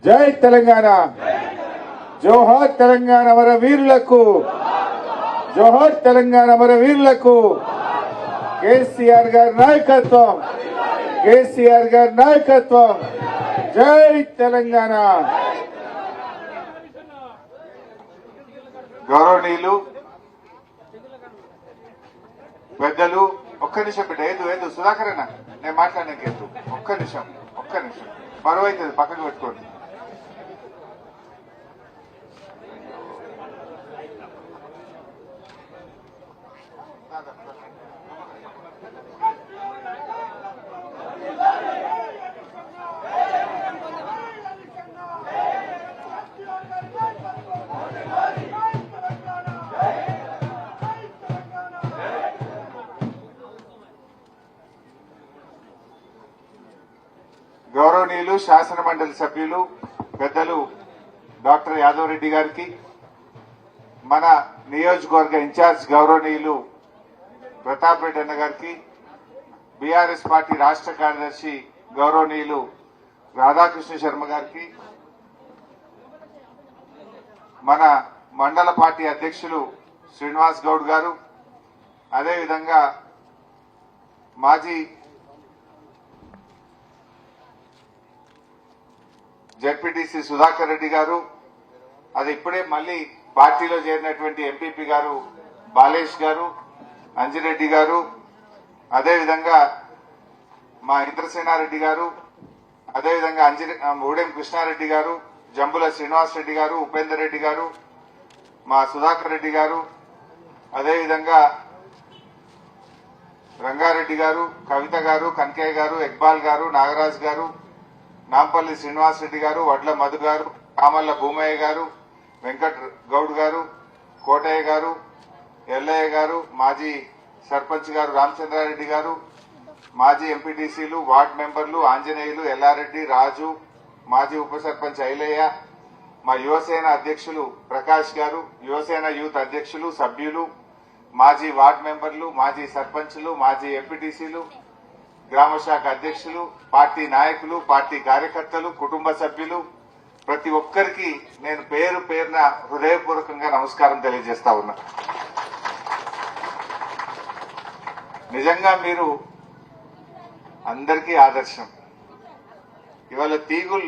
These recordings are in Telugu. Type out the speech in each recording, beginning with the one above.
జై తెలంగాణ, జోహార్ తెలంగాణ అమర వీరులకు, జోహార్ తెలంగాణ అమర వీరులకు. కేసీఆర్ గారి నాయకత్వం, కేసీఆర్ గారి నాయకత్వం. జై తెలంగాణ. గౌరవనీయులు పెద్దలు, ఒక్క నిమిషం బిడ్డ. ఏదు సుధాకర్ అన్న, నేను మాట్లాడడానికి ఒక్క నిమిషం బరువు అవుతుంది, పక్కకు పెట్టుకోండి. గౌరవనీయులు శాసన మండలి సభ్యులు పెద్దలు డాక్టర్ యాదవ్ రెడ్డి గారికి, మన నియోజకవర్గ ఇన్ఛార్జ్ గౌరవనీయులు ప్రతాప్ రెడ్డి అన్న గారికి, బీఆర్ఎస్ పార్టీ రాష్ట్ర కార్యదర్శి గౌరవనీయులు రాధాకృష్ణ శర్మ గారికి, మన మండల పార్టీ అధ్యక్షులు శ్రీనివాస్ గౌడ్ గారు, అదేవిధంగా మాజీ జెడ్పీటీసీ సుధాకర్ రెడ్డి గారు, అది ఇప్పుడే మళ్లీ పార్టీలో చేరినటువంటి ఎంపీపీ గారు బాలేష్ గారు, అంజిరెడ్డి గారు, అదేవిధంగా మా ఇంద్రసేనారెడ్డి గారు, అదేవిధంగా ఊడెం కృష్ణారెడ్డి గారు, జంబుల శ్రీనివాస్ రెడ్డి గారు, ఉపేందర్ రెడ్డి గారు, మా సుధాకర్ రెడ్డి గారు, అదేవిధంగా రంగారెడ్డి గారు, కవిత గారు, కనకయ్య గారు, ఇక్బాల్ గారు, నాగరాజ్ గారు, నాంపల్లి శ్రీనివాస్ రెడ్డి గారు, వడ్ల మధు గారు, కామల్ల భూమయ్య గారు, వెంకట్ గౌడ్ గారు, కోటయ్య గారు, ఎల్లయ్య గారు, మాజీ సర్పంచ్ గారు రామచంద్రారెడ్డి గారు, మాజీ ఎంపీటీసీలు, వార్డు మెంబర్లు ఆంజనేయులు, ఎల్లారెడ్డి, రాజు, మాజీ ఉప సర్పంచ్ ఐలయ్య, మా యువసేన అధ్యక్షులు ప్రకాష్ గారు, యువసేన యూత్ అధ్యక్షులు, సభ్యులు, మాజీ వార్డు మెంబర్లు, మాజీ సర్పంచ్లు, మాజీ ఎంపీటీసీలు, గ్రామ శాఖ అధ్యక్షులు, పార్టీ నాయకులు, పార్టీ కార్యకర్తలు, కుటుంబ సభ్యులు, ప్రతి ఒక్కరికి నేను పేరు పేరున హృదయపూర్వకంగా నమస్కారం తెలియజేస్తా ఉన్నా. నిజంగా మీరు అందరికీ ఆదర్శం. ఇవాళ తీగుల్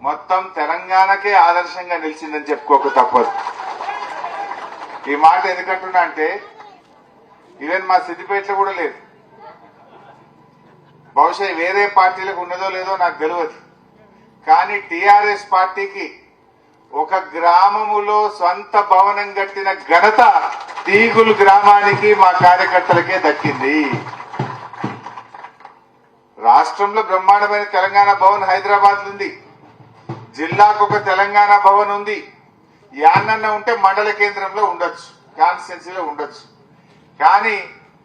మొత్తం తెలంగాణకే ఆదర్శంగా నిలిచిందని చెప్పుకోక తప్పదు. ఈ మాట ఎందుకంటున్నా అంటే ఈవెన్ మా సిద్దిపేటలో కూడా లేదు. బహుశా వేరే పార్టీలకు ఉన్నదో లేదో నాకు తెలియదు, కానీ టీఆర్ఎస్ పార్టీకి ఒక గ్రామములో సొంత భవనం కట్టిన ఘనత తీగులు గ్రామానికి మా కార్యకర్తలకే దక్కింది. రాష్ట్రంలో బ్రహ్మాండమైన తెలంగాణ భవన్ హైదరాబాద్ ఉంది, జిల్లాకు ఒక తెలంగాణ భవన్ ఉంది, యాన్నన్న ఉంటే మండల కేంద్రంలో ఉండొచ్చు, కాన్స్టిట్యున్సీలో ఉండొచ్చు. కానీ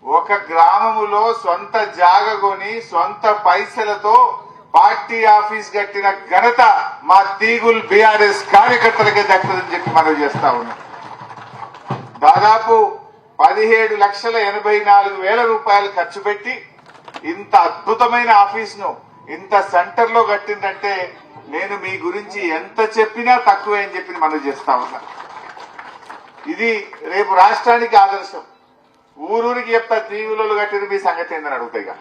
ఒక గ్రామములో సొంత జాగ కొని సొంత పైసలతో పార్టీ ఆఫీస్ కట్టిన ఘనత మా తీగుల్ బీఆర్ఎస్ కార్యకర్తలకే దక్కుతుందని చెప్పి మనం చేస్తా ఉన్నాం. దాదాపు 17,84,000 రూపాయలు ఖర్చు పెట్టి ఇంత అద్భుతమైన ఆఫీస్ ను ఇంత సెంటర్ లో కట్టిందంటే నేను మీ గురించి ఎంత చెప్పినా తక్కువే అని చెప్పి మనం చేస్తా ఉన్నా. ఇది రేపు రాష్ట్రానికి ఆదర్శం. ఊరూరికి చెప్తా తీగులలో కట్టిన మీ సంగతి ఏందని అడుగుతాయిగా,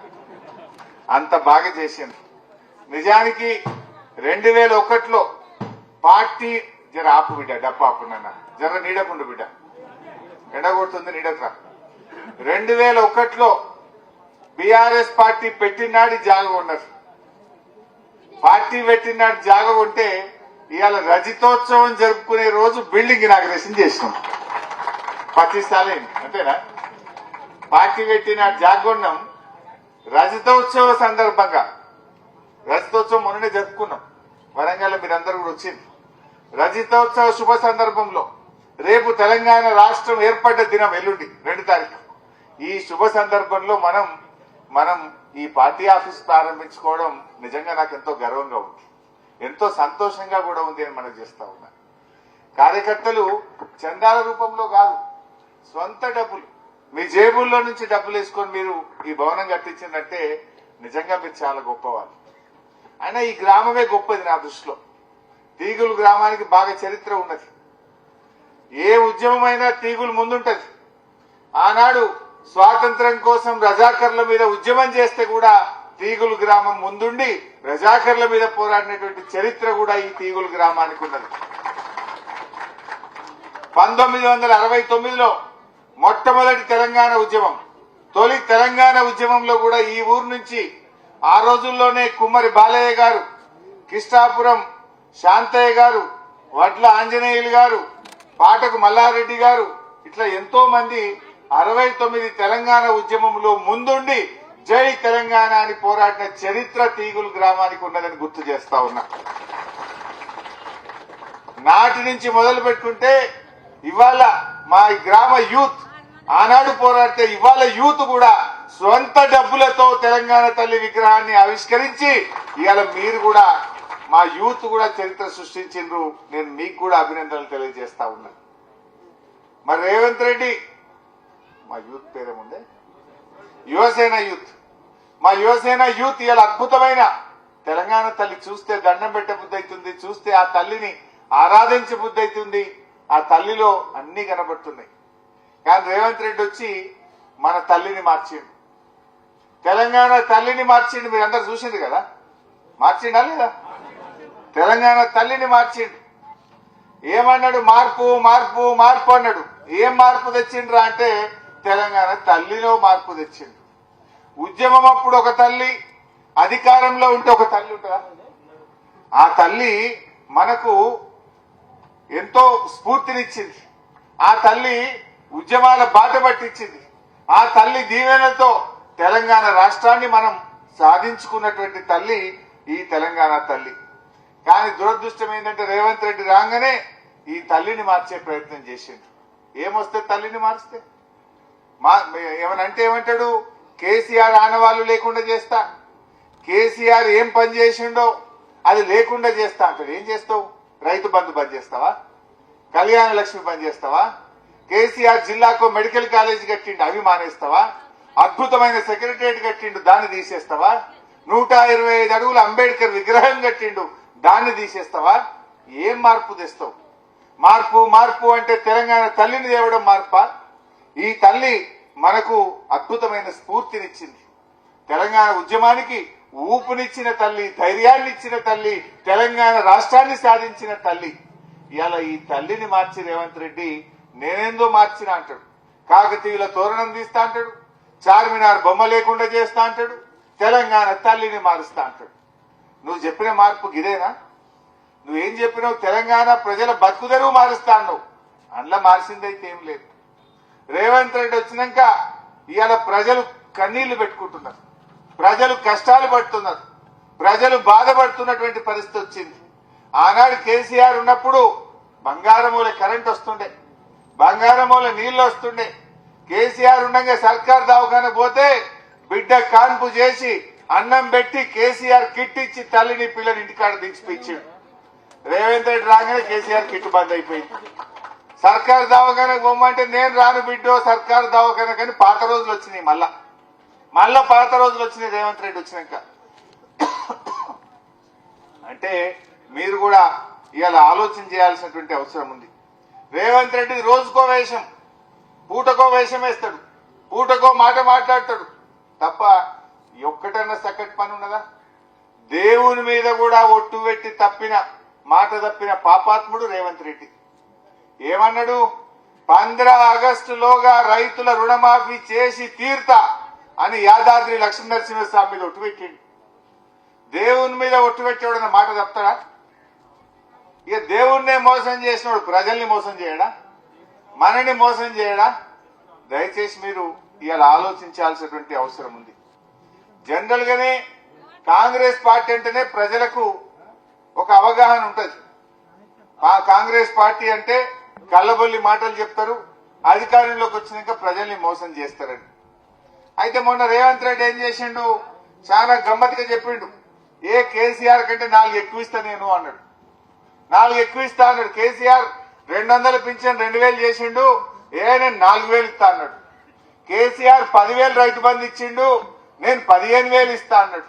అంత బాగా చేసింది. నిజానికి 2001లో పార్టీ జర ఆపు బిడ్డ, డబ్బు ఆపు నాన్న, జర నీడకుండు బిడ్డ, ఎండగొడుతుంది నీడకురా. 2001లో బీఆర్ఎస్ పార్టీ పెట్టినాడు జాగ ఉన్నారు. పార్టీ పెట్టినాడు జాగ ఉంటే ఇవాళ రజతోత్సవం జరుపుకునే రోజు బిల్డింగ్ ఇనాగ్రేషన్ చేసినాం. 10 సార్లు అంతేనా? పార్టీ పెట్టిన జాగొన్నాం. రజతోత్సవ సందర్భంగా, రజతోత్సవం మొన్ననే జరుపుకున్నాం వరంగల్, మీరందరూ కూడా వచ్చింది. రజతోత్సవ శుభ సందర్భంలో రేపు తెలంగాణ రాష్ట్రం ఏర్పడ్డ దినం ఎల్లుండి 2 తారీఖు. ఈ శుభ సందర్భంలో మనం ఈ పార్టీ ఆఫీస్ ప్రారంభించుకోవడం నిజంగా నాకు ఎంతో గర్వంగా ఉంది, ఎంతో సంతోషంగా కూడా ఉంది అని మనం చేస్తా ఉన్నా. కార్యకర్తలు చందాల రూపంలో కాదు, సొంత డబ్బులు మీ జేబుల్లో నుంచి డబ్బులు వేసుకొని మీరు ఈ భవనం కట్టించిందంటే నిజంగా మీరు చాలా గొప్పవాళ్ళు. అయినా ఈ గ్రామమే గొప్పది నా దృష్టిలో. తీగులు గ్రామానికి బాగా చరిత్ర ఉన్నది. ఏ ఉద్యమమైనా తీగులు ముందుంటది. ఆనాడు స్వాతంత్ర్యం కోసం రజాకర్ల మీద ఉద్యమం చేస్తే కూడా తీగులు గ్రామం ముందుండి రజాకర్ల మీద పోరాడినటువంటి చరిత్ర కూడా ఈ తీగులు గ్రామానికి ఉన్నది. 1969లో మొట్టమొదటి తెలంగాణ ఉద్యమం, తొలి తెలంగాణ ఉద్యమంలో కూడా ఈ ఊరు నుంచి ఆ రోజుల్లోనే కుమ్మరి బాలయ్య గారు, కిష్టాపురం శాంతయ్య గారు, వడ్ల ఆంజనేయులు గారు, పాటకు మల్లారెడ్డి గారు, ఇట్లా ఎంతో మంది 69 తెలంగాణ ఉద్యమంలో ముందుండి జై తెలంగాణ అని పోరాడిన చరిత్ర తీగులు గ్రామానికి ఉన్నదని గుర్తు చేస్తా ఉన్నా. నాటి నుంచి మొదలు పెట్టుకుంటే ఇవాళ మా గ్రామ యూత్ ఆనాడు పోరాడితే ఇవాళ యూత్ కూడా స్వంత డబ్బులతో తెలంగాణ తల్లి విగ్రహాన్ని ఆవిష్కరించి ఇవాళ మీరు కూడా మా యూత్ కూడా చరిత్ర సృష్టించిండ్రు. నేను మీకు కూడా అభినందనలు తెలియజేస్తా ఉన్నా. మరి రేవంత్ రెడ్డి మా యూత్ పేరేముందే యువసేన యూత్, మా యువసేన యూత్ ఇవాళ అద్భుతమైన తెలంగాణ తల్లి చూస్తే దండం పెట్టే బుద్ధి అవుతుంది, చూస్తే ఆ తల్లిని ఆరాధించే బుద్ధి అవుతుంది. ఆ తల్లిలో అన్ని కనబడుతున్నాయి. కానీ రేవంత్ రెడ్డి వచ్చి మన తల్లిని మార్చిండు, తెలంగాణ తల్లిని మార్చిండు. మీరు అందరు చూసిండ్రు కదా, మార్చిండా లేదా? తెలంగాణ తల్లిని మార్చిండు. ఏమన్నాడు? మార్పు మార్పు మార్పు అన్నాడు. ఏం మార్పు తెచ్చిండ్రా అంటే తెలంగాణ తల్లిలో మార్పు తెచ్చిండు. ఉద్యమం అప్పుడు ఒక తల్లి, అధికారంలో ఉంటే ఒక తల్లి ఉంటుందా? ఆ తల్లి మనకు ఎంతో స్ఫూర్తినిచ్చింది. ఆ తల్లి ఉద్యమాల బాట పట్టించింది. ఆ తల్లి దీవెనతో తెలంగాణ రాష్ట్రాన్ని మనం సాధించుకున్నటువంటి తల్లి ఈ తెలంగాణ తల్లి. కానీ దురదృష్టం ఏంటంటే రేవంత్ రెడ్డి రాగానే ఈ తల్లిని మార్చే ప్రయత్నం చేసిండు. ఏమొస్తే తల్లిని మారిస్తే ఏమనంటే ఏమంటాడు? కేసీఆర్ ఆనవాళ్లు లేకుండా చేస్తా, కేసీఆర్ ఏం పని చేసిండో అది లేకుండా చేస్తా అంటాడు. ఏం చేస్తావు? రైతు బంధు బంద్ చేస్తావా? కళ్యాణ లక్ష్మి బంద్ చేస్తావా? కేసీఆర్ జిల్లాకు మెడికల్ కాలేజ్ కట్టిండు, అవి మానేస్తావా? అద్భుతమైన సెక్రటరియట్ కట్టిండు, దాన్ని తీసేస్తావా? 125 అడుగుల అంబేద్కర్ విగ్రహం కట్టిండు, దాన్ని తీసేస్తావా? ఏం మార్పు తెస్తావు? మార్పు మార్పు అంటే తెలంగాణ తల్లిని తేవడం మార్పా? ఈ తల్లి మనకు అద్భుతమైన స్ఫూర్తినిచ్చింది. తెలంగాణ ఉద్యమానికి ఊపునిచ్చిన తల్లి, ధైర్యాన్ని ఇచ్చిన తల్లి, తెలంగాణ రాష్ట్రాన్ని సాధించిన తల్లి. ఇలా ఈ తల్లిని మార్చి రేవంత్ రెడ్డి నేనేందో మార్చిన అంటాడు. కాకతీయుల తోరణం తీస్తా అంటాడు, చార్మినార్ బొమ్మ లేకుండా చేస్తా అంటాడు, తెలంగాణ తల్లిని మారుస్తా అంటాడు. నువ్వు చెప్పిన మార్పు గిదేనా? నువ్వేం చెప్పినావు? తెలంగాణ ప్రజల బతుకుదెరువు మారుస్తా అన్నావు. అందులో మార్చిందైతే ఏం లేదు. రేవంత్ రెడ్డి వచ్చినాక ఇవాళ ప్రజలు కన్నీళ్లు పెట్టుకుంటున్నారు, ప్రజలు కష్టాలు పడుతున్నారు, ప్రజలు బాధపడుతున్నటువంటి పరిస్థితి వచ్చింది. ఆనాడు కేసీఆర్ ఉన్నప్పుడు బంగారమూల కరెంట్ వస్తుండే, బంగారమూల నీళ్లు వస్తుండే. కేసీఆర్ ఉండగా సర్కార్ దవాఖాన పోతే బిడ్డ కాన్పు చేసి అన్నం పెట్టి కేసీఆర్ కిట్ ఇచ్చి తల్లిని పిల్లని ఇంటికాడ దించిపించాడు. రేవంత్ రెడ్డి రాగానే కేసీఆర్ కిట్ బంద్ అయిపోయింది. సర్కారు దవాఖానకు పోమంటే నేను రాను బిడ్డో సర్కారు దవాఖాన, కానీ పాత రోజులు వచ్చినాయి. మళ్ళా పాత రోజులు వచ్చినాయి రేవంత్ రెడ్డి వచ్చినాక. అంటే మీరు కూడా ఇవాళ ఆలోచన చేయాల్సినటువంటి అవసరం ఉంది. రేవంత్ రెడ్డి రోజుకో వేషం, పూటకో వేషం వేస్తాడు, పూటకో మాట మాట్లాడతాడు తప్ప ఒక్కటన్నా చక్కటి పని ఉన్నదా? దేవుని మీద కూడా ఒట్టు పెట్టి మాట తప్పిన పాపాత్ముడు రేవంత్ రెడ్డి. ఏమన్నాడు? 15 ఆగస్టులోగా రైతుల రుణమాఫీ చేసి తీర్తా అని యాదాద్రి లక్ష్మీనరసింహస్వామి మీద ఒట్టు పెట్టిండు. దేవుని మీద ఒట్టు పెట్టేవాడన్న మాట తప్పుతాడా? ఇక దేవుణ్ణే మోసం చేసినవాడు ప్రజల్ని మోసం చేయడా? మనని మోసం చేయడా? దయచేసి మీరు ఇవాళ ఆలోచించాల్సినటువంటి అవసరం ఉంది. జనరల్ గానే కాంగ్రెస్ పార్టీ అంటేనే ప్రజలకు ఒక అవగాహన ఉంటది. కాంగ్రెస్ పార్టీ అంటే కళ్ళబొల్లి మాటలు చెప్తారు, అధికారంలోకి వచ్చినాక ప్రజల్ని మోసం చేస్తారని. అయితే మొన్న రేవంత్ రెడ్డి ఏం చేసిండు? చాలా గమ్మత్తుగా చెప్పిండు. కేసీఆర్ కంటే 4 ఎక్కువ ఇస్తా నేను అన్నాడు. 4 ఎక్కువ ఇస్తా అన్నాడు. కేసీఆర్ 200 పింఛన్ 2000 చేసిండు, నేను 4000 ఇస్తా అన్నాడు. కేసీఆర్ 10,000 రైతు బంధు ఇచ్చిండు, నేను 15,000 ఇస్తా అన్నాడు.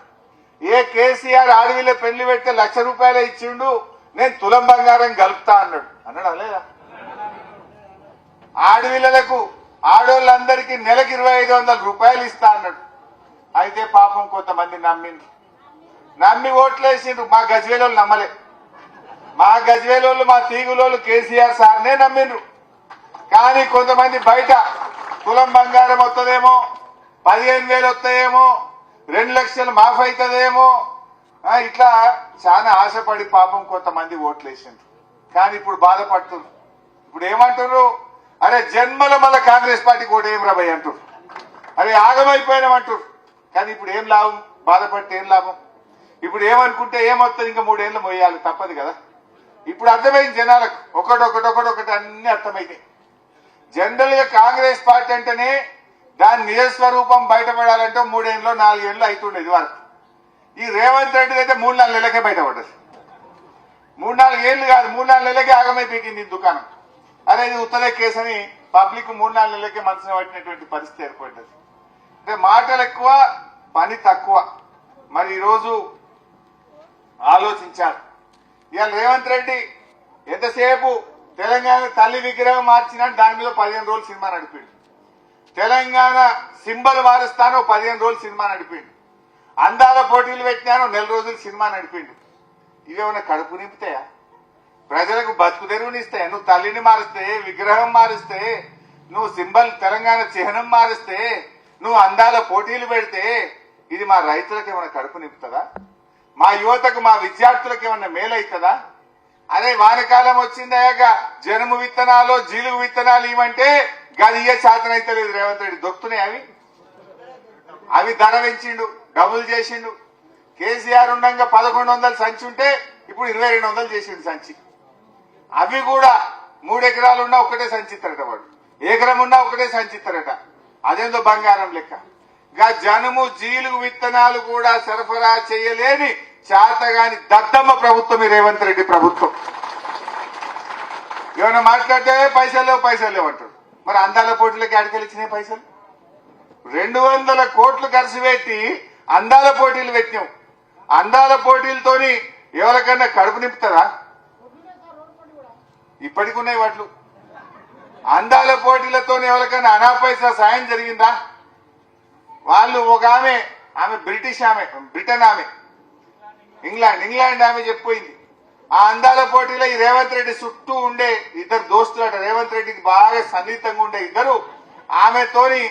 కేసీఆర్ ఆడవిలో పెళ్లి పెడితే 1,00,000 రూపాయలు ఇచ్చిండు, నేను తులం బంగారం కలుపుతా అన్నాడు లేదా? ఆడపిల్లలకు ఆడోళ్ళందరికీ నెలకు 2500 రూపాయలు ఇస్తా అన్నాడు. అయితే పాపం కొంతమంది నమ్మి ఓట్లేసిండ్రు. మా గజ్వేలోళ్ళు నమ్మలే. మా గజ్వేలోళ్ళు మా తీగులోళ్ళు కేసీఆర్ సార్నే నమ్మిండ్రు. కానీ కొంతమంది బయట తులం బంగారం వస్తుందేమో, 15,000 వస్తాయేమో, 2 లక్షలు మాఫ్ అవుతుందేమో, ఇట్లా చాలా ఆశపడి పాపం కొంతమంది ఓట్లేసిండ్రు. కానీ ఇప్పుడు బాధపడుతున్నారు. ఇప్పుడు ఏమంటారు? అరే జన్మల మళ్ళా కాంగ్రెస్ పార్టీకి ఓటు ఏం రాబోయ్ అంటారు. అరే ఆగమైపోయినామంటారు. కానీ ఇప్పుడు ఏం లాభం? బాధపడితే ఏం లాభం? ఇప్పుడు ఏమనుకుంటే ఏమవుతుంది? ఇంకా 3 ఏళ్ళు మోయాలి, తప్పదు కదా. ఇప్పుడు అర్థమైంది జనాలకు. ఒకటి అన్ని అర్థమైంది. జనరల్ గా కాంగ్రెస్ పార్టీ అంటేనే దాని నిజస్వరూపం బయటపడాలంటే 3 ఏళ్ళు 4 ఏళ్ళు అవుతుండేది వరకు. ఈ రేవంత్ రెడ్డి అయితే 3-4 నెలలకే బయటపడ్డది. 3-4 ఏళ్ళు కాదు, 3-4 నెలలకే ఆగమైపోయింది దుకాణం. అరే ఇది ఉత్తరే కేసు అని పబ్లిక్ 3-4 నెలలకే మనసును పట్టినటువంటి పరిస్థితి ఏర్పడ్డది. అంటే మాటలు ఎక్కువ, పని తక్కువ. మరి ఈరోజు ఆలోచించారు. ఇవాళ రేవంత్ రెడ్డి ఎంతసేపు తెలంగాణ తల్లి విగ్రహం మార్చినా దాని మీద 15 రోజులు సినిమా నడిపిండు. తెలంగాణ సింబల్ మారుస్తాను 15 రోజులు సినిమా నడిపిండు. అందాల పోటీలు పెట్టినాను 1 నెల రోజులు సినిమా నడిపిండు. ఇవేమన్నా కడుపు నింపుతాయా? ప్రజలకు బతుకు తెరువునిస్తాయా? నువ్వు తల్లిని మారిస్తే, విగ్రహం మారిస్తే, నువ్వు సింబల్ తెలంగాణ చిహ్నం మారిస్తే, నువ్వు అందాల పోటీలు పెడితే ఇది మా రైతులకు ఏమైనా కడుపు నింపుతుందా? మా యువతకు, మా విద్యార్థులకు ఏమన్నా మేలవుతుందా? అరే వానకాలం వచ్చిందయ్యాక జనుము విత్తనాలు, జీలుగు విత్తనాలు ఇవ్వంటే గది ఇయ్యే శాతం అయితే లేదు. రేవంత్ రెడ్డి దొక్కుతున్నాయి. అవి ధర పెంచిండు, డబుల్ చేసిండు. కేసీఆర్ ఉండగా 1100 సంచి ఉంటే ఇప్పుడు 2200 చేసిండు సంచి. అవి కూడా 3 ఎకరాలు ఉన్నా ఒకటే సంచిస్తారట వాడు, ఎకరం ఉన్నా ఒకటే సంచిస్తారట. అదేందో బంగారం లెక్క. జనుము జీలుగు విత్తనాలు కూడా సరఫరా చేయలేని చేతగాని దద్దమ్మ ప్రభుత్వం ఈ రేవంత్ రెడ్డి ప్రభుత్వం. ఏమైనా మాట్లాడితే పైసలు లేవు అంటాడు. మరి అందాల పోటీలకి అడిగలిచ్చినాయి పైసలు. 200 కోట్లు ఖర్చు పెట్టి అందాల పోటీలు పెట్టినాం. అందాల పోటీలతోని ఎవరికన్నా కడుపు నింపుతారా? ఇప్పటికున్నాయి వాట్లు. అందాల పోటీలతో ఎవరికైనా అనాపైసా సాయం జరిగిందా? వాళ్ళు ఒక ఆమె బ్రిటన్ ఆమె, ఇంగ్లాండ్ ఆమె చెప్పిపోయింది. ఆ అందాల పోటీలో ఈ రేవంత్ రెడ్డి చుట్టూ ఉండే 2 దోస్తులట, రేవంత్ రెడ్డికి బాగా సన్నిహితంగా ఉండే 2 ఆమెతోని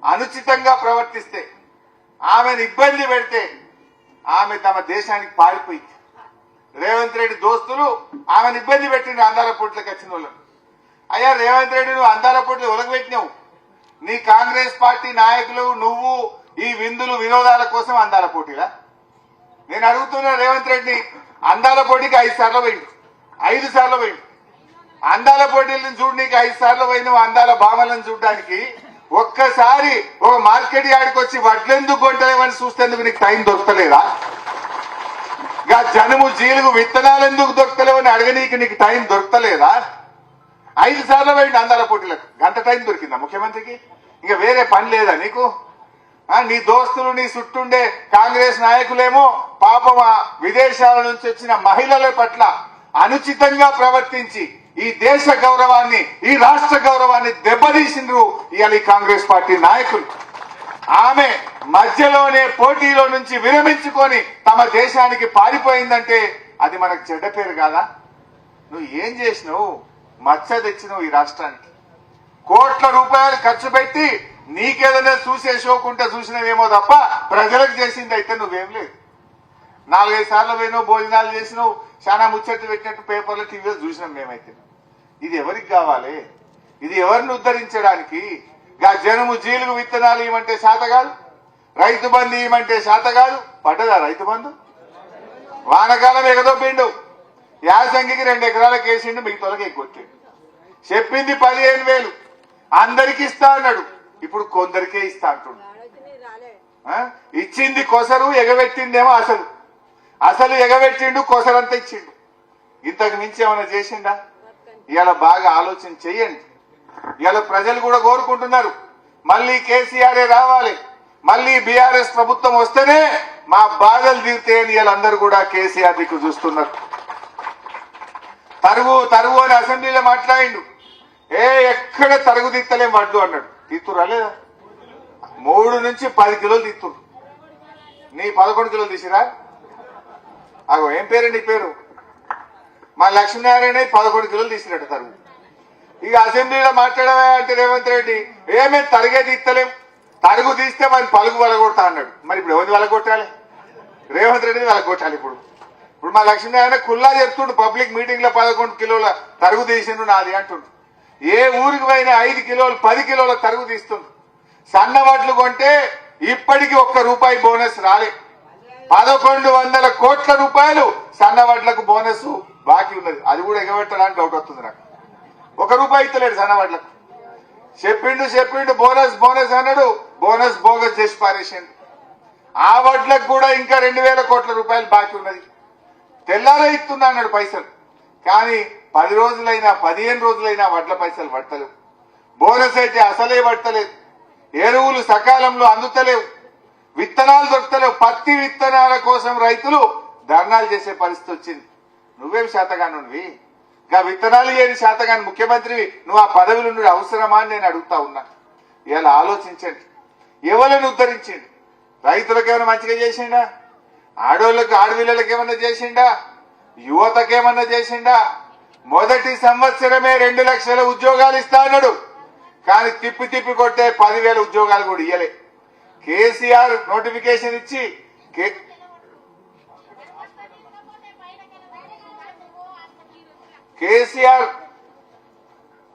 అనుచితంగా ప్రవర్తిస్తే, ఆమెను ఇబ్బంది పెడితే ఆమె తమ దేశానికి పారిపోయింది. రేవంత్ రెడ్డి దోస్తులు ఆమెను ఇబ్బంది పెట్టింది అందాల పోటీలకు వచ్చిన వాళ్ళను. అయ్యా రేవంత్ రెడ్డి, నువ్వు అందాల పోటీలు ఒలగబెట్టినావు. నీ కాంగ్రెస్ పార్టీ నాయకులు, నువ్వు ఈ విందులు వినోదాల కోసం అందాల పోటీలా? నేను అడుగుతున్నా రేవంత్ రెడ్డి, అందాల పోటీకి 5 సార్లు పోయిండు, 5 సార్లు పోయిండు. అందాల పోటీలను చూడడానికి 5 సార్లు పోయినావు. అందాల భామలను చూడడానికి ఒక్కసారి ఒక మార్కెట్ యార్డ్కి వచ్చి వడ్లెందుకు కొంటలేవని చూస్తేందుకు నీకు టైం దొరకలేదా? జనుము జీలుగు విత్తనాలు ఎందుకు దొరకలేవని అడగనీకి నీకు టైం దొరకలేదా? 5 సార్లు పోయిండు అందాల పోటీలకు. గంట టైం దొరికిందా ముఖ్యమంత్రికి? ఇంకా వేరే పని లేదా నీకు? నీ దోస్తులు, నీ చుట్టుండే కాంగ్రెస్ నాయకులేమో పాపం విదేశాల నుంచి వచ్చిన మహిళల పట్ల అనుచితంగా ప్రవర్తించి ఈ దేశ గౌరవాన్ని, ఈ రాష్ట్ర గౌరవాన్ని దెబ్బతీసిండ్రు ఇవాళ ఈ కాంగ్రెస్ పార్టీ నాయకులు. ఆమె మధ్యలోనే పోటీలో నుంచి విరమించుకొని తమ దేశానికి పారిపోయిందంటే అది మనకు చెడ్డ పేరు కాదా? నువ్వు ఏం చేసినావు? మచ్చ తెచ్చినావు ఈ రాష్ట్రానికి. కోట్ల రూపాయలు ఖర్చు పెట్టి నీకేదైనా చూసే షోకుంటే చూసినవేమో తప్ప ప్రజలకు చేసింది అయితే నువ్వేం లేదు. 4-5 సార్లు పోయినావు, భోజనాలు చేసినావు, చాలా ముచ్చట్లు పెట్టినట్టు పేపర్లు, టీవీలో చూసినాం మేమైతే. ఇది ఎవరికి కావాలి? ఇది ఎవరిని ఉద్ధరించడానికి? జనుము జీలుగు విత్తనాలు ఇవ్వమంటే శాత కాదు, రైతు బంధు ఇవ్వమంటే శాత కాదు. పడ్డదా రైతు బంధు? వానకాలం ఎగదొబ్బిండు, యాసంగికి 2 ఎకరాలకు వేసిండు, మిగతాలకి ఎగ్గొట్టిండు. చెప్పింది 15,000 అందరికి ఇస్తా అన్నాడు, ఇప్పుడు కొందరికే ఇస్తా అంటుండు. ఇచ్చింది కొసరు, ఎగబెట్టిందేమో అసలు ఎగబెట్టిండు, కొసరంతా ఇచ్చిండు. ఇంతకు మించి ఏమైనా చేసిండా? ఇవాళ బాగా ఆలోచన చెయ్యండి. ఇవాళ ప్రజలు కూడా కోరుకుంటున్నారు మళ్ళీ కేసీఆరే రావాలి, మళ్ళీ బీఆర్ఎస్ ప్రభుత్వం వస్తేనే మా బాధలు తీరుతాయని ఇవాళ అందరూ కూడా కేసీఆర్ దిక్కు చూస్తున్నారు. తరుగు తరుగు అని అసెంబ్లీలో మాట్లాడిండు. ఎక్కడ తరుగు తీస్తలేం వడ్లు అన్నాడు. తీస్తురా లేదా? 3 నుంచి 10 కిలోలు తీస్తురు. నీ 11 కిలోలు తీసిరా? అగో ఏం పేరు నీ పేరు? మా లక్ష్మీనారాయణ 11 కిలోలు తీసినట్టు తరుగు. ఇక అసెంబ్లీలో మాట్లాడమే అంటే రేవంత్ రెడ్డి ఏమేమి తరిగే తీస్తలేం, తరుగు తీస్తే మరి పలుగు వలగొడతా అన్నాడు. మరి ఇప్పుడు ఎవరిని వలగొట్టాలి? రేవంత్ రెడ్డిని వలగొట్టాలి. ఇప్పుడు మా లక్ష్మీనారాయణ కుల్లా చెప్తుండు పబ్లిక్ మీటింగ్ లో 11 కిలోల తరుగు తీసిండు నాది అంటుండు. ఏ ఊరికి పోయినా 5 కిలోలు 10 కిలోల తరుగు తీస్తుండు. సన్న వడ్లు కొంటే ఇప్పటికీ ₹1 బోనస్ రాలే. 1100 కోట్ల రూపాయలు సన్న వడ్లకు బోనస్ బాకీ ఉన్నది. అది కూడా ఎగబెట్టాలని డౌట్ వస్తుంది నాకు. ₹1 ఇస్తలేడు సన్న వడ్లకు. చెప్పిండు బోనస్ బోనస్ అన్నాడు. బోనస్ బోగస్ చేసి పారేసిండు. ఆ వడ్లకు కూడా ఇంకా 2000 కోట్ల రూపాయలు బాకీ ఉన్నది. తెల్లారే ఇస్తున్నా అన్నాడు పైసలు. కానీ 10 రోజులైనా 15 రోజులైనా వడ్ల పైసలు పడతలేవు. బోనస్ అయితే అసలే పడతలేదు. ఎరువులు సకాలంలో అందుతలేవు. విత్తనాలు దొరకలేవు. పత్తి విత్తనాల కోసం రైతులు ధర్నాలు చేసే పరిస్థితి వచ్చింది. నువ్వేం శాతగానువి? ఇంకా విత్తనాలు ఏది శాతగాని ముఖ్యమంత్రివి నువ్వు ఆ పదవిలో నుండి అవసరమా అని నేను అడుగుతా ఉన్నా. ఇలా ఆలోచించండి. ఎవరిని ఉద్ధరించండి? రైతులకు ఏమైనా మంచిగా చేసిండా? ఆడోళ్లకు ఆడపిల్లలకు ఏమన్నా చేసిండా? యువతకేమన్నా చేసిండా? మొదటి సంవత్సరమే 2 లక్షల ఉద్యోగాలు ఇస్తా అన్నాడు. కానీ తిప్పి తిప్పి కొట్టే 10,000 ఉద్యోగాలు కూడా ఇయ్యలే. కేసీఆర్ నోటిఫికేషన్ ఇచ్చి కేసీఆర్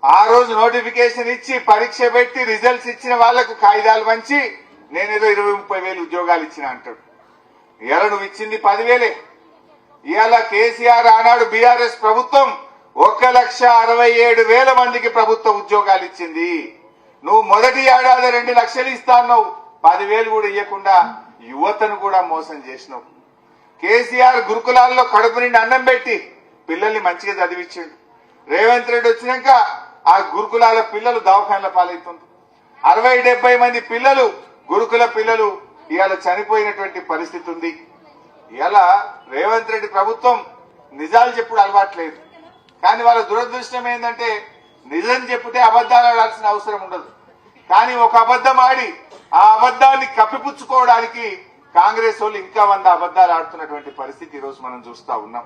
ఆ రోజు నోటిఫికేషన్ ఇచ్చి పరీక్ష పెట్టి రిజల్ట్స్ ఇచ్చిన వాళ్లకు కాగితాలు పంచి నేనేదో 20-30 వేలు ఉద్యోగాలు ఇచ్చిన అంటాడు. ఇవాళ నువ్వు ఇచ్చింది 10,000. ఇవాళ కేసీఆర్ ఆనాడు బీఆర్ఎస్ ప్రభుత్వం 1,67,000 మందికి ప్రభుత్వ ఉద్యోగాలు ఇచ్చింది. నువ్వు మొదటి ఏడాది 2 లక్షలు ఇస్తా అన్నావు. 10,000 కూడా ఇవ్వకుండా యువతను కూడా మోసం చేసినావు. కేసీఆర్ గురుకులాల్లో కడుపు నిండి అన్నం పెట్టి పిల్లల్ని మంచిగా చదివించాడు. రేవంత్ రెడ్డి వచ్చినాక ఆ గురుకులాల పిల్లలు దవాఖానల పాలవుతుంది. 60-70 మంది పిల్లలు గురుకుల పిల్లలు ఇవాళ చనిపోయినటువంటి పరిస్థితి ఉంది. ఇవాళ రేవంత్ రెడ్డి ప్రభుత్వం నిజాలు చెప్పుడు అలవాట్లేదు. కానీ వాళ్ళ దురదృష్టం ఏంటంటే నిజం చెప్తే అబద్దాలు ఆడాల్సిన అవసరం ఉండదు. కానీ ఒక అబద్దం ఆడి ఆ అబద్దాన్ని కప్పిపుచ్చుకోవడానికి కాంగ్రెస్ వాళ్ళు ఇంకా 100 అబద్దాలు ఆడుతున్నటువంటి పరిస్థితి ఈరోజు మనం చూస్తా ఉన్నాం.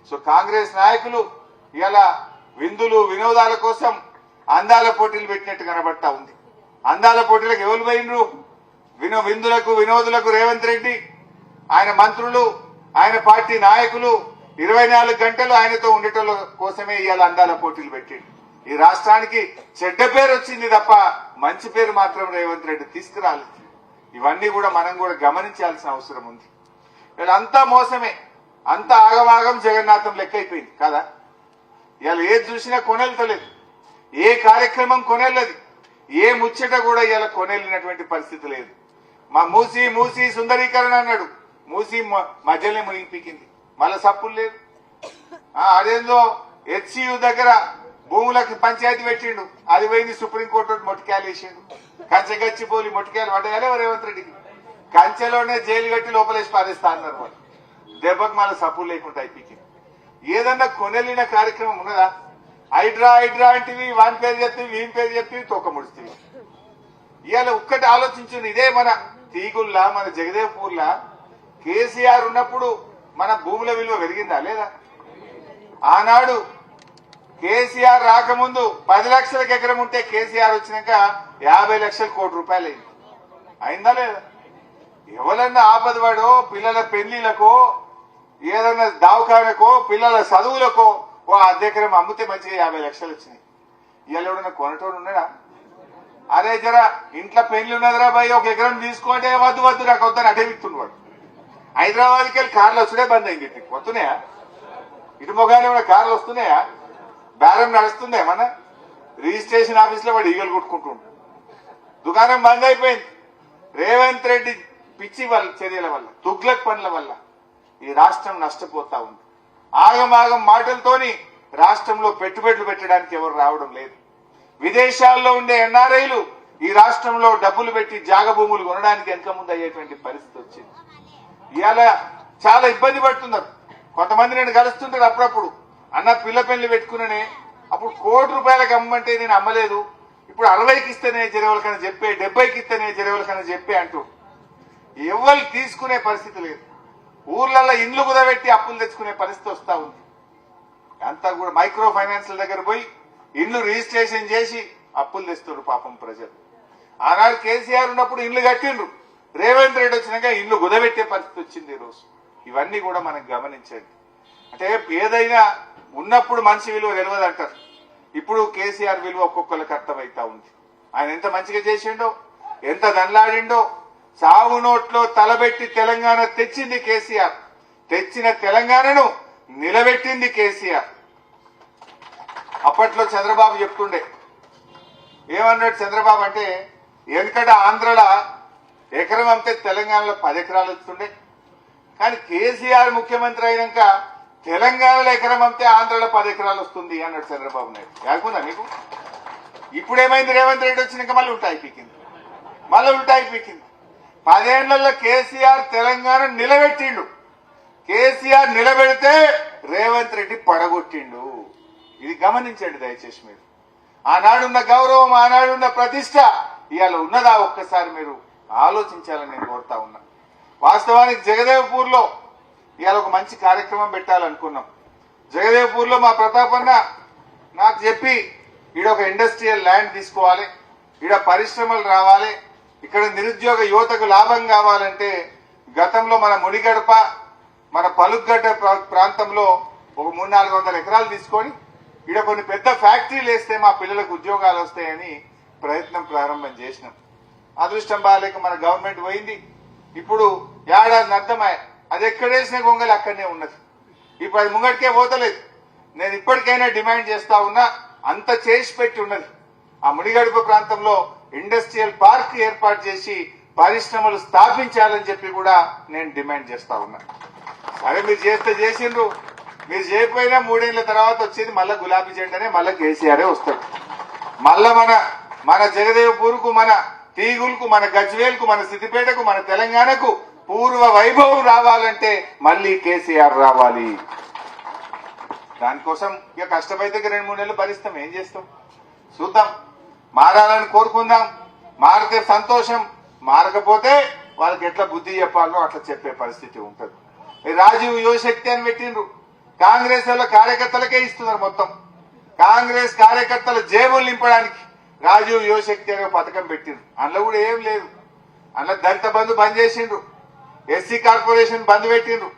సో కాంగ్రెస్ నాయకులు ఇలా విందులు వినోదాల కోసం అందాల పోటీలు పెట్టినట్టు కనబడతా ఉంది. అందాల పోటీలకు ఎవరు పోయినరు? విందులకు వినోదులకు రేవంత్ రెడ్డి, ఆయన మంత్రులు, ఆయన పార్టీ నాయకులు 24 గంటలు ఆయనతో ఉండేటోళ్ళ కోసమే ఇవాళ అందాల పోటీలు పెట్టిండు. ఈ రాష్ట్రానికి చెడ్డ పేరు వచ్చింది తప్ప మంచి పేరు మాత్రం రేవంత్ రెడ్డి తీసుకురాలేదు. ఇవన్నీ కూడా మనం కూడా గమనించాల్సిన అవసరం ఉంది. వీళ్ళంతా మోసమే, అంతా ఆగమాగం జగన్నాథం లెక్క అయిపోయింది కదా. ఇవాళ ఏది చూసినా కొనెళ్తలేదు, ఏ కార్యక్రమం కొనెళ్ళదు, ఏ ముచ్చట కూడా ఇవాళ కొనెళ్ళినటువంటి పరిస్థితి లేదు. మా మూసి సుందరీకరణ అన్నాడు, మూసి మధ్యలో మునిగిపీకింది, మళ్ళా సప్పులు లేదు. అదేందో హెచ్సియు దగ్గర భూములకు పంచాయతీ పెట్టిండు, అది పోయింది సుప్రీంకోర్టు మొట్టికాయలు వేసిండు. కంచె గచ్చిపోలి మొట్టికాయలు పడ్డాయాలే రేవంత్ రెడ్డికి. కంచెలోనే జైలు కట్టి లోపలేసి పారేస్తా అన్నారు. వాళ్ళు దెబ్బకు మళ్ళీ సప్పులు లేకుండా అయిపోయింది. ఏదన్నా కొనెళ్ళిన కార్యక్రమం ఉన్నదా? హైడ్రా అంటివి, వాని పేరు చెప్తివి, వీని పేరు చెప్తివి, తోక ముడితివి. ఇవాళ ఒక్కటి ఆలోచించింది, ఇదే మన తీగుల్లా మన జగదేవ్పూర్లా కేసీఆర్ ఉన్నప్పుడు మన భూముల విలువ పెరిగిందా లేదా? ఆనాడు కేసీఆర్ రాకముందు 10 లక్షలకు ఎకరం ఉంటే కేసీఆర్ వచ్చినాక 50 లక్షల కోటి రూపాయలు అయింది. అయిందా లేదా? ఎవరన్నా ఆపదవాడో పిల్లల పెళ్లిలకో ఏదన్నా దవాఖానకో పిల్లల చదువులకో ఓ అద్దెకరం అమ్మితే మంచిగా 50 లక్షలు వచ్చినాయి. ఇవాళ ఎవడన్నా కొనటోడు ఉన్నాడా? అరే జరా ఇంట్లో పెళ్లి ఉన్నదిరా భయ్, 1 ఎకరం తీసుకోంటే వద్దు నాకు వద్దని అటే విత్తున్నాడు. హైదరాబాద్కి వెళ్ళి కార్లు వస్తున్నాయి, బంద్ అయింది. ఇటు వస్తున్నాయా? ఇటు మొగానే కూడా కార్లు వస్తున్నాయా? బేరం నడుస్తుందా? ఏమన్నా రిజిస్ట్రేషన్ ఆఫీస్ లో వాడు ఈగలు కొట్టుకుంటుండు. దుకాణం బంద్ అయిపోయింది. రేవంత్ రెడ్డి పిచ్చి వాళ్ళ చర్యల వల్ల, తుగ్లక్ పనుల వల్ల ఈ రాష్ట్రం నష్టపోతా ఉంది. ఆగమాగం మాటలతోని రాష్ట్రంలో పెట్టుబడులు పెట్టడానికి ఎవరు రావడం లేదు. విదేశాల్లో ఉండే ఎన్ఆర్ఐలు ఈ రాష్ట్రంలో డబ్బులు పెట్టి జాగ భూములు కొనడానికి వెనక ముందు అయ్యేటువంటి పరిస్థితి వచ్చింది. ఇవాళ చాలా ఇబ్బంది పడుతున్నారు. కొంతమంది నేను కలుస్తుంటారు అప్పుడప్పుడు, అన్న పిల్ల పెళ్లి పెట్టుకున్నానే, అప్పుడు ₹1,00,00,000 అమ్మంటే నేను అమ్మలేదు, ఇప్పుడు 60కి ఇస్తేనే జరవలకని చెప్పే, 70కి ఇస్తేనే జరవలకని చెప్పే అంటూ ఎవరు తీసుకునే పరిస్థితి లేదు. ఊర్లలో ఇండ్లు కుదబెట్టి అప్పులు తెచ్చుకునే పరిస్థితి వస్తా ఉంది. అంతా కూడా మైక్రో ఫైనాన్స్ల దగ్గర పోయి ఇండ్లు రిజిస్ట్రేషన్ చేసి అప్పులు తెస్తున్నారు పాపం ప్రజలు. ఆనాడు కేసీఆర్ ఉన్నప్పుడు ఇండ్లు కట్టిండ్రు, రేవంత్ రెడ్డి వచ్చినాక ఇండ్లు కుదబెట్టే పరిస్థితి వచ్చింది ఈ రోజు. ఇవన్నీ కూడా మనం గమనించండి. అంటే ఏదైనా ఉన్నప్పుడు మనిషి విలువ తెలియదు అంటారు. ఇప్పుడు కేసీఆర్ విలువ ఒక్కొక్కరికి అర్థమైతా ఉంది. ఆయన ఎంత మంచిగా చేసిండో, ఎంత దండలాడిండో. సాగు నోట్లో తలబెట్టి తెలంగాణ తెచ్చింది కేసీఆర్, తెచ్చిన తెలంగాణను నిలబెట్టింది కేసీఆర్. అప్పట్లో చంద్రబాబు చెప్తుండే, ఏమన్నాడు చంద్రబాబు అంటే, వెనకట ఆంధ్రలో ఎకరం అమ్మితే తెలంగాణలో 10 ఎకరాలు వస్తుండే, కానీ కేసీఆర్ ముఖ్యమంత్రి అయినాక తెలంగాణలో ఎకరం అమ్మితే ఆంధ్రలో 10 ఎకరాలు వస్తుంది అన్నాడు చంద్రబాబు నాయుడు. యాకుందా మీకు? ఇప్పుడేమైంది? రేవంత్ రెడ్డి వచ్చినాక మళ్ళీ ఉల్టాయి పీకింది. 10 ఏళ్లలో కేసీఆర్ తెలంగాణ నిలబెట్టిండు. కేసీఆర్ నిలబెడితే రేవంత్ రెడ్డి పడగొట్టిండు. ఇది గమనించండి దయచేసి. మీరు ఆనాడున్న గౌరవం, ఆనాడున్న ప్రతిష్ట ఇవాళ ఉన్నదా ఒక్కసారి మీరు ఆలోచించాలని నేను కోరుతా ఉన్నా. వాస్తవానికి జగదేవ్పూర్ లో ఇవాళ ఒక మంచి కార్యక్రమం పెట్టాలనుకున్నాం. జగదేవ్పూర్ లో మా ప్రతాపన్న నాకు చెప్పి, ఈడ ఒక ఇండస్ట్రియల్ ల్యాండ్ తీసుకోవాలి, ఈడ పరిశ్రమలు రావాలి, ఇక్కడ నిరుద్యోగ యువతకు లాభం కావాలంటే గతంలో మన ముడిగడప, మన పలుగడ్డ ప్రాంతంలో ఒక 300-400 ఎకరాలు తీసుకొని ఈడ కొన్ని పెద్ద ఫ్యాక్టరీలు వేస్తే మా పిల్లలకు ఉద్యోగాలు వస్తాయని ప్రయత్నం ప్రారంభం చేసినాం. అదృష్టం బాగాలేక మన గవర్నమెంట్ పోయింది. ఇప్పుడు ఏడాది అర్థమయ్యా, అది ఎక్కడేసిన గొంగలి అక్కడనే ఉన్నది. ఇప్పుడు అది ముంగటికే పోతలేదు. నేను ఇప్పటికైనా డిమాండ్ చేస్తా ఉన్నా, అంత చేసి పెట్టి ఉన్నది. ఆ ముడిగడుపు ప్రాంతంలో ఇండస్ట్రియల్ పార్క్ ఏర్పాటు చేసి పరిశ్రమలు స్థాపించాలని చెప్పి కూడా నేను డిమాండ్ చేస్తా ఉన్నా. సరే, మీరు చేస్తే చేసిండ్రు, మీరు చేయకపోయినా 3 ఏళ్ల తర్వాత వచ్చేది మళ్ళా గులాబీ జెండానే, మళ్ళా కేసీఆరే వస్తాడు. మళ్ళా మన జగదేవ్పూర్కు, మన తీగులకు, మన గజ్వేల్కు, మన సిద్దిపేటకు, మన తెలంగాణకు పూర్వ వైభవం రావాలంటే మళ్ళీ కేసీఆర్ రావాలి. దానికోసం ఇక కష్టమైతే 2-3 నెలలు భరిస్తాం. ఏం చేస్తాం చూద్దాం. మారాలని కోరుకుందాం. మారితే సంతోషం, మారకపోతే వాళ్ళకి ఎట్లా బుద్ధి చెప్పాలో అట్లా చెప్పే పరిస్థితి ఉంటుంది. రాజీవ్ యువశక్తి అని పెట్టిండ్రు. కాంగ్రెస్ వాళ్ళ కార్యకర్తలకే ఇస్తున్నారు మొత్తం. కాంగ్రెస్ కార్యకర్తల జేబులు నింపడానికి రాజీవ్ యువశక్తి అనే పథకం పెట్టిండ్రు. అందులో కూడా ఏం లేదు. అందులో దళిత బంధు బంద్ చేసిండ్రు, ఎస్సీ కార్పొరేషన్ బంద్ పెట్టిండ్రు,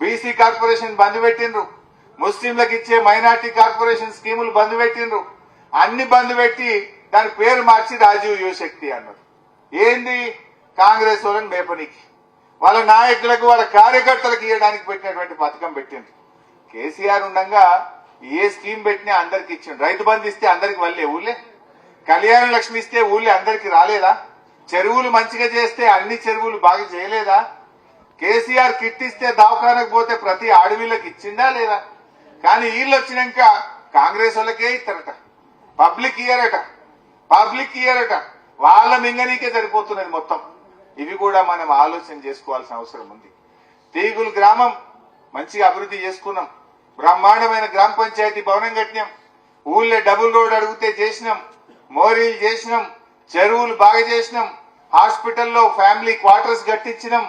బీసీ కార్పొరేషన్ బంద్ పెట్టిండ్రు, ముస్లింలకు ఇచ్చే మైనార్టీ కార్పొరేషన్ స్కీములు బంద్ పెట్టిండ్రు. అన్ని బంద్ పెట్టి దాని పేరు మార్చి రాజీవ్ యువశక్తి అన్నారు. ఏంది? కాంగ్రెస్ వాళ్ళని మేపనికి, వాళ్ళ నాయకులకు, వాళ్ళ కార్యకర్తలకు ఇవ్వడానికి పెట్టినటువంటి పథకం పెట్టిండ్రు. కేసీఆర్ ఉండగా ఏ స్కీమ్ పెట్టినా అందరికి ఇచ్చిండు. రైతు బంధు ఇస్తే అందరికి వల్లే ఊళ్ళే, కళ్యాణ లక్ష్మి ఇస్తే ఊళ్ళే అందరికి రాలేదా? చెరువులు మంచిగా చేస్తే అన్ని చెరువులు బాగా చేయలేదా? కేసీఆర్ కిట్ ఇస్తే దవాఖానకు పోతే ప్రతి ఆడవిళ్ళకి ఇచ్చిందా లేదా? కానీ వీళ్ళు వచ్చినాక కాంగ్రెస్ వాళ్ళకే ఇస్తారట, పబ్లిక్ ఇయ్యరట. వాళ్ళ మింగనీకే సరిపోతున్నది మొత్తం. ఇవి కూడా మనం ఆలోచన చేసుకోవాల్సిన అవసరం ఉంది. తీగులు గ్రామం మంచిగా అభివృద్ధి చేసుకున్నాం. బ్రహ్మాండమైన గ్రామ పంచాయతీ భవనం కట్టినాం. ఊళ్ళో డబుల్ రోడ్ అడిగితే చేసినాం, మోరీలు చేసినాం, చెరువులు బాగా చేసినాం, హాస్పిటల్లో ఫ్యామిలీ క్వార్టర్స్ కట్టించినాం,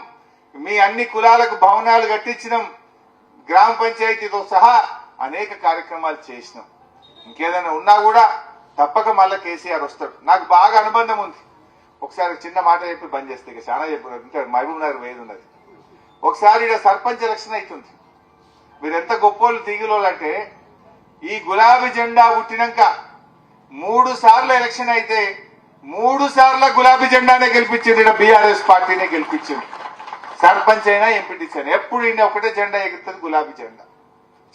మీ అన్ని కులాలకు భవనాలు కట్టించినాం, గ్రామ పంచాయతీతో సహా అనేక కార్యక్రమాలు చేసినాం. ఇంకేదైనా ఉన్నా కూడా తప్పక మళ్ళా కేసీఆర్ వస్తాడు. నాకు బాగా అనుబంధం ఉంది. ఒకసారి చిన్న మాట చెప్పి బంద్ చేస్తే, ఇక చాలా చెప్పారు. ఇంకా మహబూబ్ నగర్ వేది ఉన్నది. ఒకసారి ఇక్కడ సర్పంచ్ ఎలక్షన్ అవుతుంది. మీరు ఎంత గొప్పోళ్ళు తీగిలోళ్ళు అంటే, ఈ గులాబీ జెండా పుట్టినాక 3 సార్లు ఎలక్షన్ అయితే 3 సార్లు గులాబీ జెండానే గెలిపించింది. ఇక్కడ బీఆర్ఎస్ పార్టీనే గెలిపించింది. సర్పంచ్ అయినా ఎంపీటీసీ అయినా ఎప్పుడు ఇండియా ఒకటే జెండా ఎగురుతుంది, గులాబీ జెండా.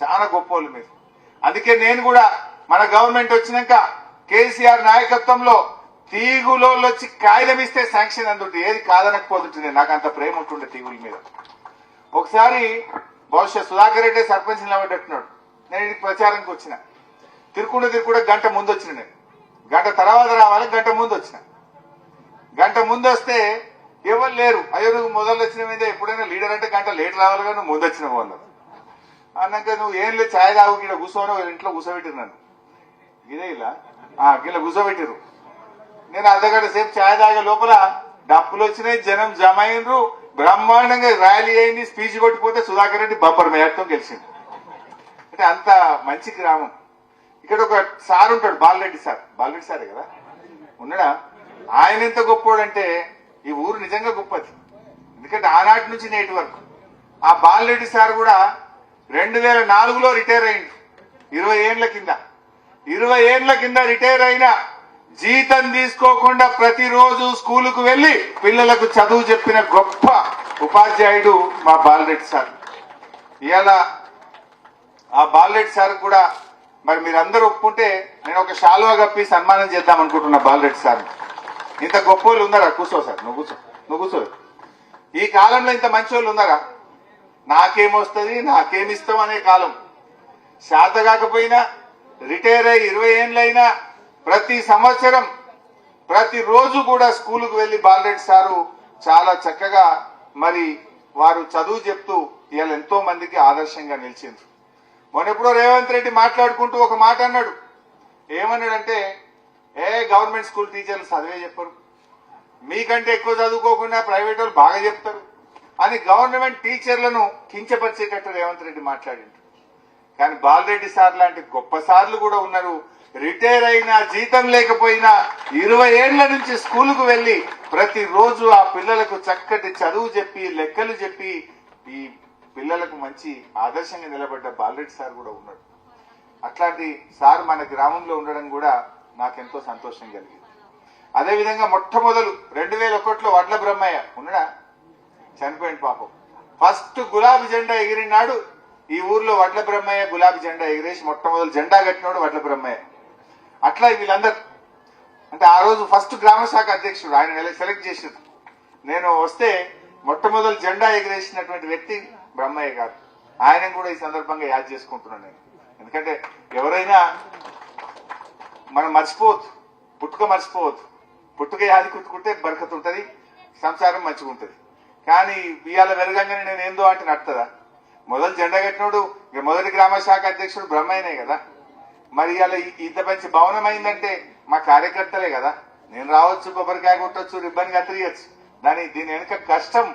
చాలా గొప్పోళ్ళు మీరు. అందుకే నేను కూడా మన గవర్నమెంట్ వచ్చినాక కేసీఆర్ నాయకత్వంలో తీగులోళ్ళు వచ్చి కాగితం ఇస్తే శాంక్షన్ అందుంటే ఏది కాదనకపోతుంటుంది. నాకు అంత ప్రేమ ఉంటుండే తీగుల మీద. ఒకసారి బహుశా సుధాకర్ రెడ్డి సర్పంచ్ నిలబెట్టున్నాడు. నేను ఇంటికి ప్రచారంకి వచ్చిన, తిరుకుండా గంట ముందు వచ్చిన. నేను గంట తర్వాత రావాలి, గంట ముందు వచ్చిన. గంట ముందు వస్తే ఎవరు లేరు. అయ్యో నువ్వు మొదలు వచ్చిన మీద ఎప్పుడైనా లీడర్ అంటే గంట లేట్ రావాలి, కానీ నువ్వు ముందు వచ్చిన వాళ్ళు. అన్నాక నువ్వు ఏం లేదు ఛాయ్ తాగు గిడ కూర్చోని ఇంట్లో కూర్చోబెట్టిరు నన్ను ఇదే ఇలా గిట్ల కూర్చోబెట్టిరు. నేను అర్ధగంట సేపు ఛాయ్ తాగే లోపల డప్పులు వచ్చినాయి, జనం జమ అయినరు, బ్రహ్మాండంగా ర్యాలీ అయింది, స్పీచ్ కొట్టిపోతే సుధాకర్ రెడ్డి బంపర్ మేయర్తో గెలిచింది. అంటే అంత మంచి గ్రామం. ఇక్కడ ఒక సార్ ఉంటాడు, బాలరెడ్డి సారే కదా ఉన్నాడా. ఆయన ఎంత గొప్పోడంటే ఈ ఊరు నిజంగా గొప్పది. ఎందుకంటే ఆనాటి నుంచి నేటి వరకు ఆ బాలరెడ్డి సార్ కూడా 2004లో రిటైర్ అయింది. 20 ఏళ్ల కింద రిటైర్ అయినా జీతం తీసుకోకుండా ప్రతిరోజు స్కూలుకు వెళ్లి పిల్లలకు చదువు చెప్పిన గొప్ప ఉపాధ్యాయుడు మా బాలరెడ్డి సార్. ఇవాళ ఆ బాలరెడ్డి సార్ కూడా మరి మీరందరూ ఒప్పుకుంటే నేను ఒక శాలువా కప్పి సన్మానం చేద్దాం అనుకుంటున్నా బాలరెడ్డి సార్. ఇంత గొప్ప వాళ్ళు ఉన్నారా? కూర్చో సార్, నువ్వు కూర్చో. ఈ కాలంలో ఇంత మంచి వాళ్ళు ఉన్నారా? నాకేమొస్తుంది, నాకేమిస్తాం అనే కాలం. శాత కాకపోయినా రిటైర్ అయ్యి 20 ఏళ్ళైనా ప్రతి సంవత్సరం ప్రతిరోజు కూడా స్కూలుకు వెళ్లి బాలరెడ్డి సారు చాలా చక్కగా మరి వారు చదువు చెప్తూ ఇవాళ ఎంతో మందికి ఆదర్శంగా నిలిచింది. మొన్నెప్పుడో రేవంత్ రెడ్డి మాట్లాడుకుంటూ ఒక మాట అన్నాడు. ఏమన్నాడంటే, గవర్నమెంట్ స్కూల్ టీచర్లు చదివే చెప్పరు, మీకంటే ఎక్కువ చదువుకోకుండా ప్రైవేట్ వాళ్ళు బాగా చెప్తారు అని గవర్నమెంట్ టీచర్లను కించపరిచేటట్టు రేవంత్ రెడ్డి మాట్లాడిండు. కానీ బాలరెడ్డి సార్ లాంటి గొప్ప సార్లు కూడా ఉన్నారు. రిటైర్ అయినా జీతం లేకపోయినా 20 ఏళ్ల నుంచి స్కూలుకు వెళ్లి ప్రతిరోజు ఆ పిల్లలకు చక్కటి చదువు చెప్పి లెక్కలు చెప్పి ఈ పిల్లలకు మంచి ఆదర్శంగా నిలబడ్డ బాలరెడ్డి సార్ కూడా ఉన్నాడు. అట్లాంటి సార్ మన గ్రామంలో ఉండడం కూడా నాకెంతో సంతోషం కలిగింది. అదేవిధంగా మొట్టమొదలు 2001లో వడ్ల బ్రహ్మయ్య ఉన్నాడా, చనిపోయిన పాపం. ఫస్ట్ గులాబీ జెండా ఎగిరినాడు ఈ ఊర్లో వడ్ల బ్రహ్మయ్య. గులాబీ జెండా ఎగిరేసి మొట్టమొదలు జెండా కట్టినాడు వడ్ల బ్రహ్మయ్య. అట్లా వీళ్ళందరూ అంటే ఆ రోజు ఫస్ట్ గ్రామ శాఖ అధ్యక్షుడు ఆయన సెలెక్ట్ చేసారు. నేను వస్తే మొట్టమొదలు జెండా ఎగిరేసినటువంటి వ్యక్తి బ్రహ్మయ్య గారు. ఆయన కూడా ఈ సందర్భంగా యాద్ చేసుకుంటున్నాను నేను. ఎందుకంటే ఎవరైనా మనం మర్చిపోవద్దు, మర్చిపోవద్దు. పుట్టుక యాది కుట్టుకుంటే బరకత్ ఉంటది, సంసారం మంచిగా ఉంటది. కానీ ఇవాళ వెరగంగానే నేను ఏందో అంటే నడుతుందా? మొదలు జెండా కట్టినోడు ఇక మొదటి గ్రామ శాఖ అధ్యక్షుడు బ్రహ్మయ్యనే కదా. మరి ఇవాళ ఇంత మంచి భవనం అయిందంటే మా కార్యకర్తలే కదా. నేను రావచ్చు, కొబ్బరికాయ కొట్టొచ్చు, రిబ్బన్ కత్తిరియచ్చు. దీని వెనుక కష్టం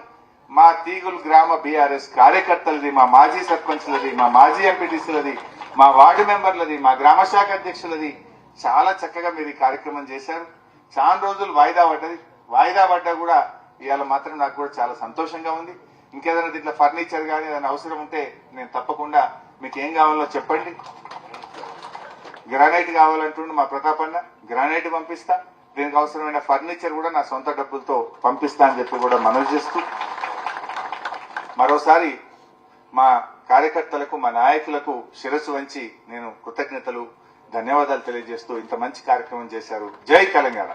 మా తీగుల్ గ్రామ బీఆర్ఎస్ కార్యకర్తలది, మా మాజీ సర్పంచ్లది, మా మాజీ ఎంపీటీసీలది, మా వార్డు మెంబర్లది, మా గ్రామ శాఖ అధ్యక్షులది. చాలా చక్కగా మీరు ఈ కార్యక్రమం చేశారు. చాలా రోజులు వాయిదా పడ్డా కూడా ఇవాళ మాత్రం నాకు కూడా చాలా సంతోషంగా ఉంది. ఇంకేదైనా దీంట్లో ఫర్నిచర్ కానీ ఏదైనా అవసరం ఉంటే నేను తప్పకుండా మీకు ఏం కావాలో చెప్పండి. గ్రానైట్ కావాలంటుండే మా ప్రతాపన్న, గ్రానైట్ పంపిస్తా. దీనికి అవసరమైన ఫర్నిచర్ కూడా నా సొంత డబ్బులతో పంపిస్తా అని చెప్పి కూడా మనవి చేస్తూ మరోసారి మా కార్యకర్తలకు, మా నాయకులకు శిరస్సు వంచి నేను కృతజ్ఞతలు, ధన్యవాదాలు తెలియజేస్తూ ఇంత మంచి కార్యక్రమం చేశారు. జై తెలంగాణ.